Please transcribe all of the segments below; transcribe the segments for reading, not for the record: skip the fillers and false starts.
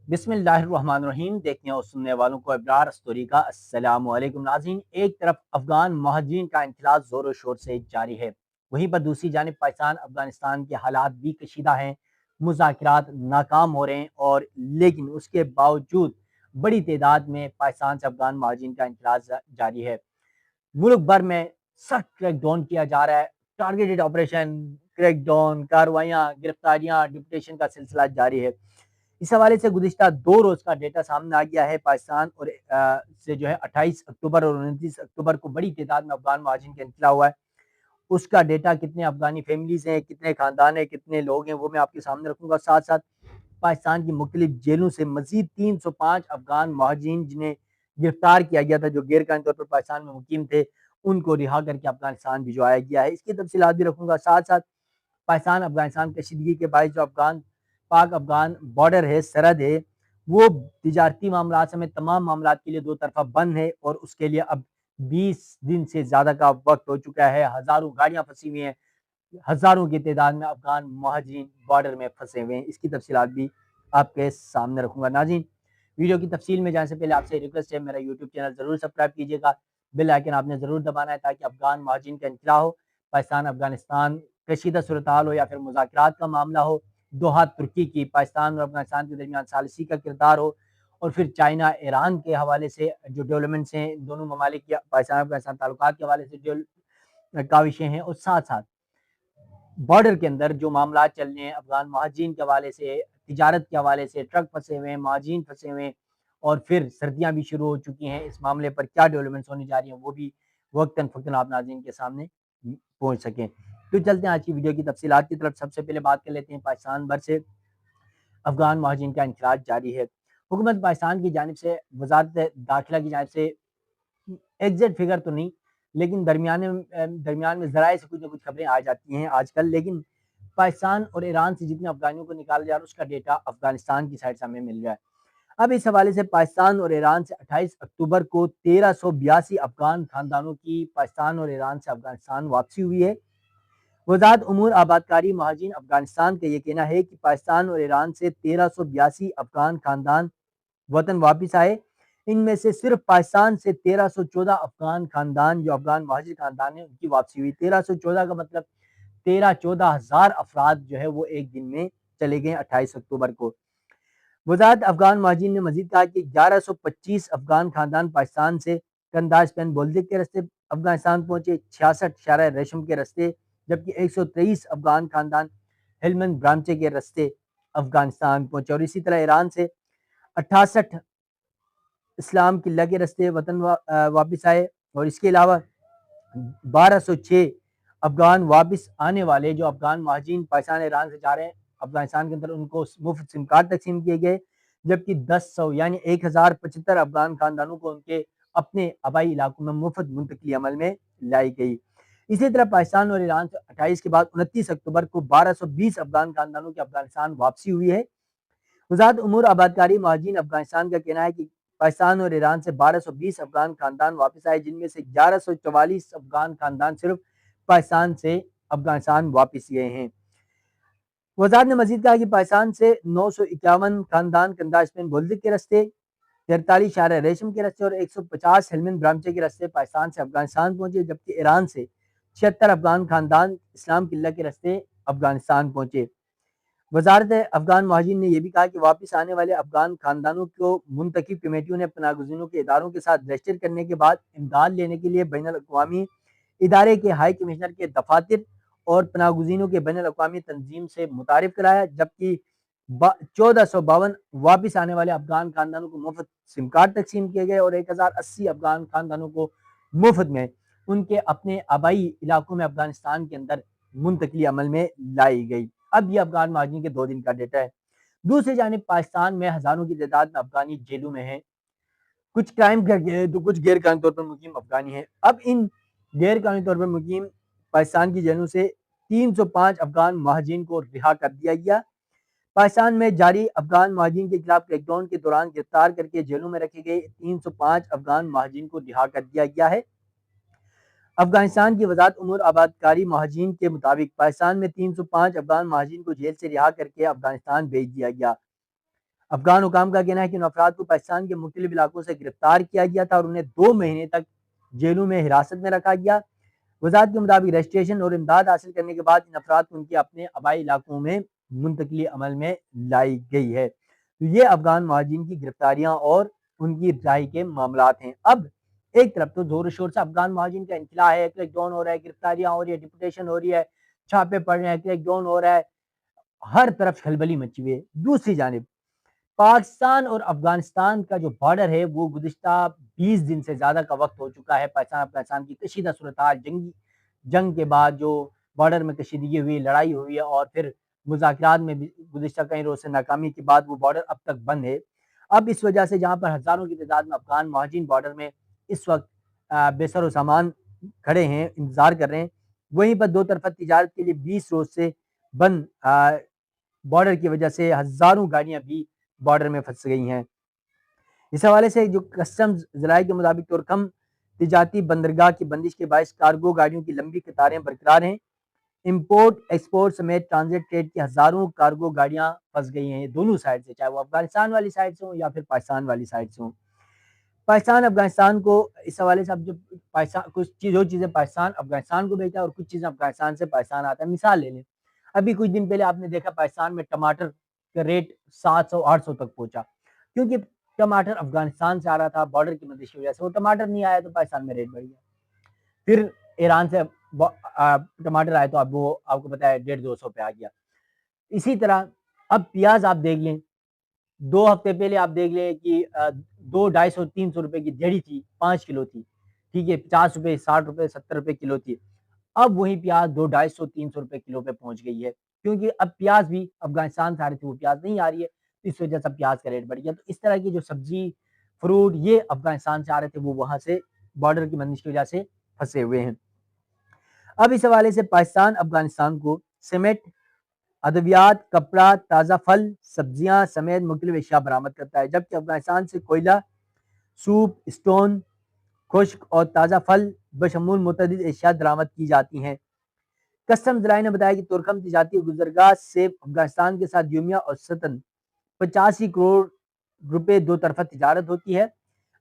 بسم اللہ الرحمن الرحیم۔ دیکھنے اور سننے والوں کو ابرار اسٹوری کا السلام علیکم ناظرین۔ ایک طرف افغان مہاجرین کا انخلاء زور و شور سے جاری ہے، وہیں پر دوسری جانب پاکستان افغانستان کے حالات بھی کشیدہ ہیں، مذاکرات ناکام ہو رہے ہیں اور لیکن اس کے باوجود بڑی تعداد میں پاکستان سے افغان مہاجرین کا انخلاء جاری ہے۔ ملک بھر میں سخت کریک ڈاؤن کیا جا رہا ہے، ٹارگیٹڈ آپریشن، کریک ڈاؤن، کارروائیاں، گرفتاریاں، ڈپٹیشن کا سلسلہ جاری ہے۔ اس حوالے سے گزشتہ 2 روز کا ڈیٹا سامنے آ گیا ہے۔ پاکستان اور سے جو ہے 28 اکتوبر اور 29 اکتوبر کو بڑی تعداد میں افغان مہاجرین کا انخلاء ہوا ہے۔ اس کا ڈیٹا کتنے افغانی فیملیز ہیں، کتنے خاندان ہیں، کتنے لوگ ہیں، وہ میں آپ کے سامنے رکھوں گا۔ ساتھ ساتھ پاکستان کی مختلف جیلوں سے مزید 305 افغان مہاجرین جنہیں گرفتار کیا گیا تھا، جو غیر قانونی طور پر پاکستان میں مقیم تھے، ان کو رہا کر کے افغانستان بھجوایا گیا ہے۔ اس کی تفصیلات بھی رکھوں گا۔ ساتھ ساتھ پاکستان افغانستان کشیدگی کے باعث جو پاک افغان بارڈر ہے، سرحد ہے، وہ تجارتی معاملات سمیت تمام معاملات کے لیے 2 طرفہ بند ہے اور اس کے لیے اب 20 دن سے زیادہ کا وقت ہو چکا ہے۔ ہزاروں گاڑیاں پھنسی ہوئی ہیں، ہزاروں کی تعداد میں افغان مہاجرین بارڈر میں پھنسے ہوئے ہیں۔ اس کی تفصیلات بھی آپ کے سامنے رکھوں گا۔ ناظرین، ویڈیو کی تفصیل میں جانے سے پہلے آپ سے ریکویسٹ ہے، میرا یوٹیوب چینل ضرور سبسکرائب کیجیے گا، بیل آئیکن آپ نے ضرور دبانا ہے تاکہ افغان مہاجرین کا انخلاء ہو، پاکستان افغانستان کشیدہ صورتحال ہو یا پھر مذاکرات کا معاملہ ہو، دوحہ ترکی کی پاکستان اور افغانستان کے درمیان ثالثی کا کردار ہو، اور پھر چائنا ایران کے حوالے سے جو ڈیولپمنٹس ہیں، دونوں ممالک کے پاکستان افغانستان تعلقات کے حوالے سے جو کاوشیں ہیں، اور ساتھ ساتھ بارڈر کے اندر جو معاملات چل رہے ہیں افغان مہاجرین کے حوالے سے، تجارت کے حوالے سے، ٹرک پھنسے ہوئے ہیں، مہاجرین پھنسے ہوئے ہیں، اور پھر سردیاں بھی شروع ہو چکی ہیں، اس معاملے پر کیا ڈیولپمنٹس ہونے جا رہی ہیں وہ بھی وقتاً فوقتاً آپ ناظرین کے سامنے پہنچ سکیں۔ تو چلتے ہیں آج کی ویڈیو کی تفصیلات کی طرف۔ سب سے پہلے بات کر لیتے ہیں پاکستان بھر سے افغان مہاجرین کا انخلاء جاری ہے۔ حکومت پاکستان کی جانب سے، وزارت داخلہ کی جانب سے ایگزیکٹ فگر تو نہیں، لیکن درمیان میں ذرائع سے کچھ نہ کچھ خبریں آ جاتی ہیں آج کل، لیکن پاکستان اور ایران سے جتنے افغانیوں کو نکالا جا رہا ہے اس کا ڈیٹا افغانستان کی سائڈ سے ہمیں مل رہا ہے۔ اب اس حوالے سے پاکستان اور ایران سے 28 اکتوبر کو 1382 افغان خاندانوں کی پاکستان اور ایران سے افغانستان واپسی ہوئی ہے۔ وزارت امور آبادکاری مہاجرین افغانستان کا یہ کہنا ہے کہ پاکستان اور ایران سے 1382 افغان خاندان وطن واپس آئے۔ ان میں سے صرف پاکستان سے 1314 افغان خاندان جو افغان مہاجر خاندان ہیں ان کی واپسی ہوئی۔ 1314 کا مطلب 14,000 افراد جو ہے وہ ایک دن میں چلے گئے 28 اکتوبر کو۔ وزارت افغان مہاجرین نے مزید کہا کہ 1125 افغان خاندان پاکستان سے کنداز پین بولدک کے رستے افغانستان پہنچے، 66 شارع ریشم کے رستے، جبکہ 123 افغان خاندان ہلمند برامچے کے رستے افغانستان پہنچے، اور اسی طرح ایران سے 68 اسلام قلعہ کے رستے وطن واپس آئے، اور اس کے علاوہ 1206 افغان واپس آنے والے جو افغان مہاجرین پاکستان ایران سے جا رہے ہیں افغانستان کے اندر، ان کو مفت سم کارڈ تقسیم کیے گئے، جبکہ 1000 یعنی 1075 افغان خاندانوں کو ان کے اپنے آبائی علاقوں میں مفت منتقلی عمل میں لائی گئی۔ اسی طرح پاکستان اور ایران سے 28 کے بعد 29 اکتوبر کو 1220 افغان خاندانوں کی افغانستان واپسی ہوئی ہے۔ وزارت امور آبادکاری مہاجرین افغانستان کا کہنا ہے کہ پاکستان اور ایران سے 1220 افغان خاندان واپس آئے، جن میں سے 1144 افغان خاندان صرف پاکستان سے افغانستان واپس گئے ہیں۔ وزارت نے مزید کہا کہ پاکستان سے 951 خاندان کنداز پین بولدک کے رستے، 43 شارع ریشم کے رستے اور 150 ہلمند برامچے کے رستے پاکستان سے افغانستان پہنچے، جبکہ ایران سے 76 افغان خاندان اسلام قلعہ کے رستے افغانستان پہنچے۔ وزارت افغان مہاجرین نے یہ بھی کہا کہ واپس آنے والے افغان خاندانوں کو منتخب کمیٹیوں نے پناہ گزینوں کے اداروں کے ساتھ رجسٹر کرنے کے بعد امداد لینے کے لیے بین الاقوامی ادارے کے ہائی کمشنر کے دفاتر اور پناہ گزینوں کے بین الاقوامی تنظیم سے متعارف کرایا، جبکہ 1452 واپس آنے والے افغان خاندانوں کو مفت سم کارڈ تقسیم کیے گئے، اور 1080 افغان خاندانوں کو مفت میں ان کے اپنے آبائی علاقوں میں افغانستان کے اندر منتقلی عمل میں لائی گئی۔ اب یہ افغان مہاجرین کے 2 دن کا ڈیٹا ہے۔ دوسری جانب پاکستان میں ہزاروں کی تعداد میں افغانی جیلوں میں ہیں، کچھ کرائم کر کے تو کچھ غیر قانونی طور پر مقیم افغانی ہیں۔ اب ان غیر قانونی طور پر مقیم پاکستان کی جیلوں سے 305 افغان مہاجرین کو رہا کر دیا گیا۔ پاکستان میں جاری افغان مہاجرین کے خلاف کریک ڈاؤن کے دوران گرفتار کر کے جیلوں میں رکھے گئے 305 افغان مہاجرین کو رہا کر دیا گیا ہے۔ افغانستان کی وزارت امور آبادکاری مہاجرین کے مطابق پاکستان میں 305 افغان مہاجرین کو جیل سے رہا کر کے افغانستان بھیج دیا گیا۔ افغان حکام کا کہنا ہے کہ ان افراد کو پاکستان کے مختلف علاقوں سے گرفتار کیا گیا تھا اور انہیں 2 مہینے تک جیلوں میں حراست میں رکھا گیا۔ وزارت کے مطابق رجسٹریشن اور امداد حاصل کرنے کے بعد ان افراد کو ان کے اپنے آبائی علاقوں میں منتقلی عمل میں لائی گئی ہے۔ تو یہ افغان مہاجرین کی گرفتاریاں اور ان کی رہائی کے معاملات ہیں۔ اب ایک طرف تو زور و شور سے افغان مہاجرین کا انخلا ہے، کریک ڈاؤن ہو رہا ہے، گرفتاریاں ہو رہی ہے، ڈپوٹیشن ہو رہی ہے، چھاپے پڑ رہے ہیں، کریک ڈاؤن ہو رہا ہے، ہر طرف کھلبلی مچی ہوئی ہے۔ دوسری جانب پاکستان اور افغانستان کا جو بارڈر ہے وہ گزشتہ 20 دن سے زیادہ کا وقت ہو چکا ہے پاکستان افغانستان کی کشیدہ صورتحال، جنگ کے بعد جو بارڈر میں کشیدگی ہوئی، لڑائی ہوئی ہے اور پھر مذاکرات میں بھی گزشتہ کئی روز سے ناکامی کے بعد وہ بارڈر اب تک بند ہے۔ اب اس وجہ سے جہاں پر ہزاروں کی تعداد میں افغان مہاجرین بارڈر میں اس وقت بے سر و سامان کھڑے ہیں، انتظار کر رہے ہیں، وہیں پر دو طرفہ تجارت کے لیے 20 روز سے بند بارڈر کی وجہ سے ہزاروں گاڑیاں بھی بارڈر میں پھنس گئی ہیں۔ اس حوالے سے جو کسٹمز ذرائع کے مطابق تورکھم تجارتی بندرگاہ کی بندش کے باعث کارگو گاڑیوں کی لمبی قطاریں برقرار ہیں۔ امپورٹ ایکسپورٹ سمیت ٹرانزٹ ٹریڈ کی ہزاروں کارگو گاڑیاں پھنس گئی ہیں دونوں سائڈ سے، چاہے وہ افغانستان والی سائڈ سے ہوں یا پھر پاکستان والی سائڈ سے ہوں۔ پاکستان افغانستان کو اس حوالے سے اب جو کچھ جو چیزیں پاکستان افغانستان کو بھیجتا ہے اور کچھ چیزیں افغانستان سے پاکستان آتا ہے۔ مثال لے لیں، ابھی کچھ دن پہلے آپ نے دیکھا پاکستان میں ٹماٹر کا ریٹ 700-800 تک پہنچا، کیونکہ ٹماٹر افغانستان سے آ رہا تھا، بارڈر کی بندش کی وجہ سے وہ ٹماٹر نہیں آیا تو پاکستان میں ریٹ بڑھ گیا۔ پھر ایران سے ٹماٹر آئے تو اب وہ آپ کو پتا ہے 150-200 پہ آ گیا۔ اسی طرح اب پیاز آپ دیکھ لیں، 2 ہفتے پہلے آپ دیکھ لیں کہ 200-250-300 روپے کی جڑی تھی، 5 کلو تھی، ٹھیک ہے، 50 روپے 60 روپے 70 روپے کلو تھی۔ اب وہی پیاز 200-250-300 روپے کلو پہ پہنچ گئی ہے، کیونکہ اب پیاز بھی افغانستان سے آ رہی تھی، وہ پیاز نہیں آ رہی ہے، اس وجہ سے پیاز کا ریٹ بڑھ گیا۔ تو اس طرح کی جو سبزی فروٹ یہ افغانستان سے آ رہے تھے وہ وہاں سے بارڈر کی بندش کی وجہ سے پھنسے ہوئے ہیں۔ اب اس حوالے سے پاکستان افغانستان کو سیمنٹ، ادویات، کپڑا، تازہ پھل، سبزیاں سمیت مختلف اشیاء برآمد کرتا ہے، جبکہ افغانستان سے کوئلہ، سوپ، اسٹون، خشک اور تازہ پھل بشمول متعدد اشیاء درآمد کی جاتی ہیں۔ کسٹم ذرائع نے بتایا کہ تورکھم تجارتی گزرگاہ سے افغانستان کے ساتھ یومیہ اوسطاً 85 کروڑ روپے دو طرفہ تجارت ہوتی ہے۔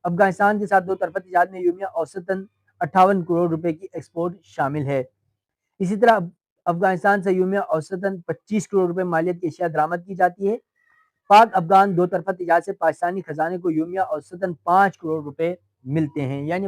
افغانستان کے ساتھ دو طرفہ تجارت میں یومیہ اوسطاً 58 کروڑ روپے کی ایکسپورٹ شامل ہے۔ اسی طرح افغانستان سے یومیہ اوسطاً 25 کروڑ روپے مالیت کی اشیاء درآمد کی جاتی ہے۔ پاک افغان دو طرفہ تجارت سے پاکستانی خزانے کو یومیہ اوسطاً 5 کروڑ روپے ملتے ہیں، یعنی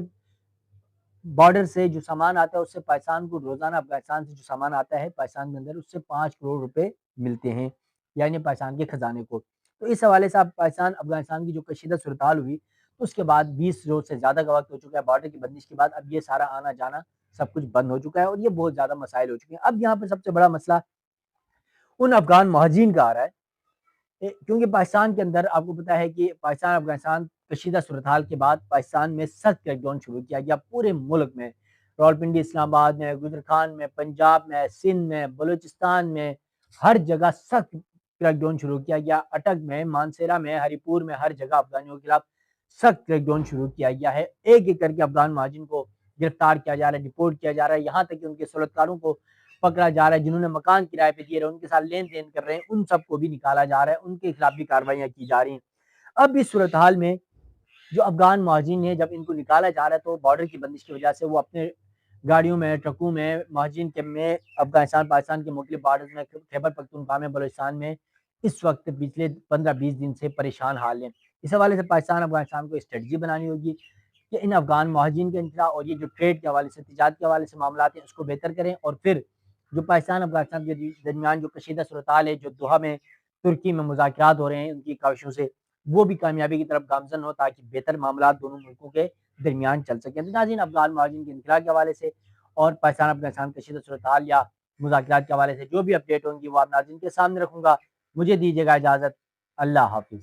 بارڈر سے جو سامان آتا ہے اس سے پاکستان کو روزانہ افغانستان سے جو سامان آتا ہے پاکستان کے اندر اس سے 5 کروڑ روپے ملتے ہیں، یعنی پاکستان کے خزانے کو۔ تو اس حوالے سے اب پاکستان افغانستان کی جو کشیدہ صورتحال ہوئی اس کے بعد 20 روز سے زیادہ کا وقت ہو چکا ہے بارڈر کی بندش کے بعد، اب یہ سارا آنا جانا سب کچھ بند ہو چکا ہے اور یہ بہت زیادہ مسائل ہو چکے ہیں۔ اب یہاں پہ سب سے بڑا مسئلہ ان افغان مہاجرین کا آ رہا ہے، کیونکہ پاکستان کے اندر آپ کو پتا ہے کہ پاکستان افغانستان کشیدہ صورتحال کے بعد پاکستان میں سخت کریک ڈاؤن شروع کیا گیا پورے ملک میں، راولپنڈی، اسلام آباد میں، گجرخان میں، پنجاب میں، سندھ میں، بلوچستان میں، ہر جگہ سخت کریک ڈاؤن شروع کیا گیا۔ اٹک میں، مانسیرا میں، ہری پور میں، ہر جگہ افغانیوں کے خلاف سخت کریک ڈاؤن شروع کیا گیا ہے۔ ایک ایک کر کے افغان مہاجرین کو گرفتار کیا جا رہا ہے، ڈپورٹ کیا جا رہا ہے، یہاں تک کہ ان کے سہولتکاروں کو پکڑا جا رہا ہے، جنہوں نے مکان کرائے پہ دیے رہے ان کے ساتھ لین دین کر رہے ہیں، ان سب کو بھی نکالا جا رہا ہے، ان کے خلاف بھی کارروائیاں کی جا رہی ہیں۔ اب اس صورتحال میں جو افغان مہاجرین ہیں جب ان کو نکالا جا رہا ہے تو بارڈر کی بندش کی وجہ سے وہ اپنے گاڑیوں میں، ٹرکوں میں، مہاجرین کیمپ میں افغانستان پاکستان کے مختلف بارڈر میں، خیبر پختونخوا میں، بلوچستان میں اس وقت پچھلے 15-20 دن سے پریشان حال ہیں۔ اس حوالے سے پاکستان افغانستان کو اسٹریٹجی بنانی ہوگی کہ ان افغان مہاجرین کے انخلا اور یہ جو ٹریڈ کے حوالے سے، تجارت کے حوالے سے معاملات ہیں اس کو بہتر کریں، اور پھر جو پاکستان افغانستان کے درمیان جو کشیدہ صورتحال ہے، جو دوحہ میں ترکی میں مذاکرات ہو رہے ہیں ان کی کاوشوں سے، وہ بھی کامیابی کی طرف گامزن ہو تاکہ بہتر معاملات دونوں ملکوں کے درمیان چل سکیں۔ تو ناظرین، افغان مہاجرین کے انخلا کے حوالے سے اور پاکستان افغانستان کشیدہ صورتحال یا مذاکرات کے حوالے سے جو بھی اپڈیٹ ہوں گی وہ آپ ناظرین کے سامنے رکھوں گا۔ مجھے دیجیے گا اجازت، اللہ حافظ۔